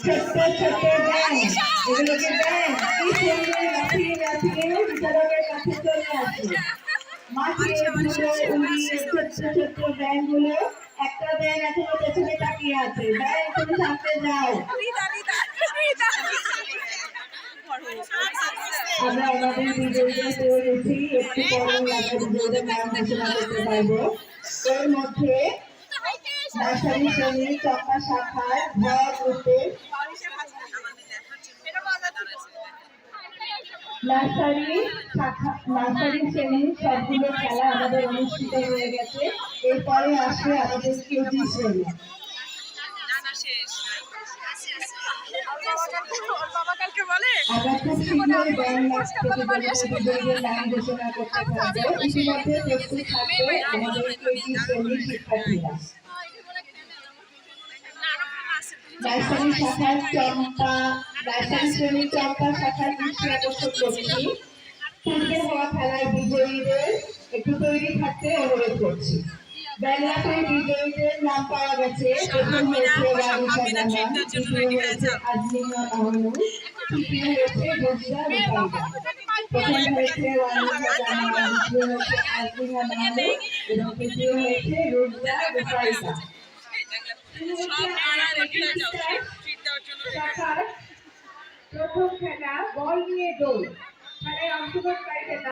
ছোট্ট ছোট্ট ব্যাঙ, এগুলোকে ব্যাঙ কি সুন্দর লাফিয়ে লাফিয়ে বিচারকের কাছে চলে আসে। মাঠে ধুলো উড়িয়ে ছোট্ট ছোট্ট ব্যাঙগুলো, একটা ব্যাঙ এখনো পেছনে তাকিয়ে আছে। ব্যাঙ তুমি সামনে যাও। আমরা আমাদের বিজয়ীদের পেয়ে গেছি, একটু পরে আমরা বিজয়ীদের নাম ঘোষণা করতে পারবো। এর মধ্যে নার্সারি শ্রেণীর চম্পা শাখার ভয় গ্রুপের নার্সারি শ্রেণীর সবগুলো খেলা আমাদের অনুষ্ঠিত হয়ে গেছে। এরপরে আসবে আমাদের কেজি শ্রেণী। আমরা খুব শীঘ্রই ব্যান্ড নাচ প্রতিযোগিতার নাম ঘোষণা করতে পারবো। ইতিমধ্যে প্রস্তুত থাকবে আমাদের কেজি শ্রেণীর শিক্ষার্থীরা। নার্সারি শ্রেণীর চম্পা শাখার দৃষ্টি আকর্ষণ করছি। পূর্বে হওয়া খেলার বিজয়ীদের একটু তৈরি থাকতে অনুরোধ করছি। বেলাতে বিজয়ীদের নাম পাওয়া গেছে। প্রথম হয়েছে রাবিশা জাহান, দ্বিতীয় হয়েছে আজমিনা মাহমুদ, তৃতীয় হয়েছে রোজা রুবাইদা। প্রথম হয়েছে রাবিশা জাহান, দ্বিতীয় হয়েছে আজমিনা মাহমুদ এবং তৃতীয় হয়েছে রোজা রুবাইদা। প্রথম খেলা বল নিয়ে দৌড়। খেলায় অংশগ্রহণকারীদের